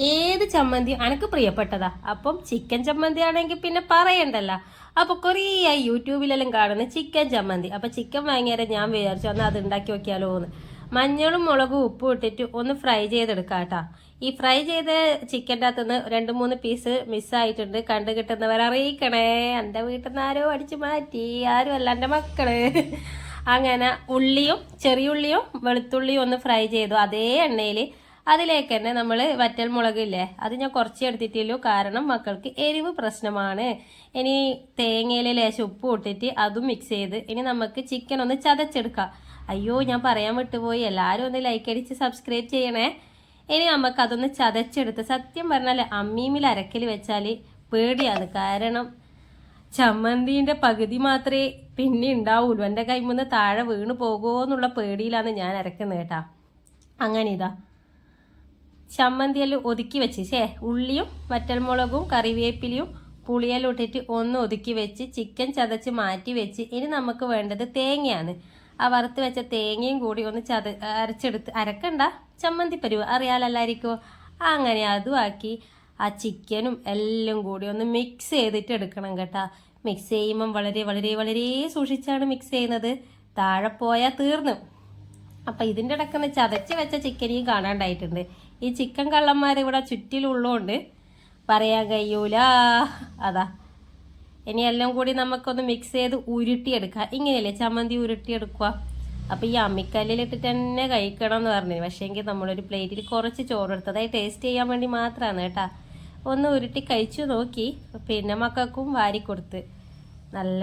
ഏത് ചമ്മന്തി അനക്ക് പ്രിയപ്പെട്ടതാ. അപ്പം ചിക്കൻ ചമ്മന്തി ആണെങ്കിൽ പിന്നെ പറയണ്ടല്ലോ. അപ്പൊ കുറേ യൂട്യൂബിലെല്ലാം കാണുന്ന ചിക്കൻ ചമ്മന്തി. അപ്പൊ ചിക്കൻ വാങ്ങിയാൽ ഞാൻ വിചാരിച്ചു ഒന്ന് അത് ഉണ്ടാക്കി നോക്കിയാലോ എന്ന്. മഞ്ഞളും മുളകും ഉപ്പും ഇട്ടിട്ട് ഒന്ന് ഫ്രൈ ചെയ്തെടുക്കാം കേട്ടോ. ഈ ഫ്രൈ ചെയ്ത ചിക്കൻ്റെ അകത്തുനിന്ന് 2-3 പീസ് മിസ്സായിട്ടുണ്ട്. കണ്ടു കിട്ടുന്നവർ അറിയിക്കണേ. എൻ്റെ വീട്ടിൽ നിന്ന് ആരോ അടിച്ചു മാറ്റി, ആരും അല്ല എൻ്റെ മക്കള്. അങ്ങനെ ഉള്ളിയും ചെറിയുള്ളിയും വെളുത്തുള്ളിയും ഒന്ന് ഫ്രൈ ചെയ്തു അതേ എണ്ണയിൽ. അതിലേക്ക് തന്നെ നമ്മൾ വറ്റൽ മുളകില്ലേ, അത് ഞാൻ കുറച്ച് എടുത്തിട്ടുള്ളൂ, കാരണം മക്കൾക്ക് എരിവ് പ്രശ്നമാണ്. ഇനി തേങ്ങയിൽ ലേശം ഉപ്പ് ഇട്ടിട്ട് അതും മിക്സ് ചെയ്ത് ഇനി നമുക്ക് ചിക്കൻ ഒന്ന് ചതച്ചെടുക്കാം. അയ്യോ ഞാൻ പറയാൻ വിട്ടുപോയി, എല്ലാവരും ഒന്ന് ലൈക്ക് അടിച്ച് സബ്സ്ക്രൈബ് ചെയ്യണേ. ഇനി നമുക്ക് അതൊന്ന് ചതച്ചെടുത്ത്, സത്യം പറഞ്ഞാൽ അമ്മീമിൽ അരക്കൽ വെച്ചാൽ പേടിയാണ്. കാരണം ചമ്മന്തിൻ്റെ പകുതി മാത്രമേ പിന്നെ ഉണ്ടാവുള്ളൂ. എൻ്റെ കൈമുന്ന് താഴെ വീണ് പോകുമോ എന്നുള്ള പേടിയിലാണ് ഞാൻ അരക്കുന്നത് കേട്ടാ. അങ്ങനെ ഇതാ ചമ്മന്തിയെല്ലാം ഒതുക്കി വെച്ച് ഉള്ളിയും വറ്റൽമുളകും കറിവേപ്പിലയും പുളിയെല്ലാം ഇട്ടിട്ട് ഒന്ന് ഒതുക്കി വെച്ച് ചിക്കൻ ചതച്ച് മാറ്റി വെച്ച് ഇനി നമുക്ക് വേണ്ടത് തേങ്ങയാണ്. ആ വറുത്ത് വെച്ച തേങ്ങയും കൂടി ഒന്ന് അരച്ചെടുത്ത്, അരക്കണ്ട ചമ്മന്തി പരുവ് അറിയാലല്ലായിരിക്കുമോ, അങ്ങനെ അതും ആക്കി ആ ചിക്കനും എല്ലാം കൂടി ഒന്ന് മിക്സ് ചെയ്തിട്ട് എടുക്കണം കേട്ടോ. മിക്സ് ചെയ്യുമ്പം വളരെ വളരെ വളരെ സൂക്ഷിച്ചാണ് മിക്സ് ചെയ്യുന്നത്, താഴെ പോയാൽ തീർന്നു. അപ്പം ഇതിൻ്റെ ഇടയ്ക്കൊന്ന് ചതച്ച് വെച്ച ചിക്കനെയും കാണാണ്ടായിട്ടുണ്ട്. ഈ ചിക്കൻ കള്ളന്മാർ ഇവിടെ ചുറ്റിലുള്ളതുകൊണ്ട് പറയാൻ കഴിയൂല. അതാ ഇനി എല്ലാം കൂടി നമുക്കൊന്ന് മിക്സ് ചെയ്ത് ഉരുട്ടിയെടുക്കാം. ഇങ്ങനെയല്ലേ ചമ്മന്തി ഉരുട്ടിയെടുക്കുക. അപ്പോൾ ഈ അമ്മിക്കല്ലിലിട്ടിട്ട് തന്നെ കഴിക്കണം എന്ന് പറഞ്ഞു. പക്ഷേങ്കിൽ നമ്മളൊരു പ്ലേറ്റിൽ കുറച്ച് ചോറെടുത്തതായി ടേസ്റ്റ് ചെയ്യാൻ വേണ്ടി മാത്രമാണ് കേട്ടോ. ഒന്ന് ഉരുട്ടി കഴിച്ചു നോക്കി, പിന്നെ മക്കൾക്കും വാരി കൊടുത്ത് നല്ല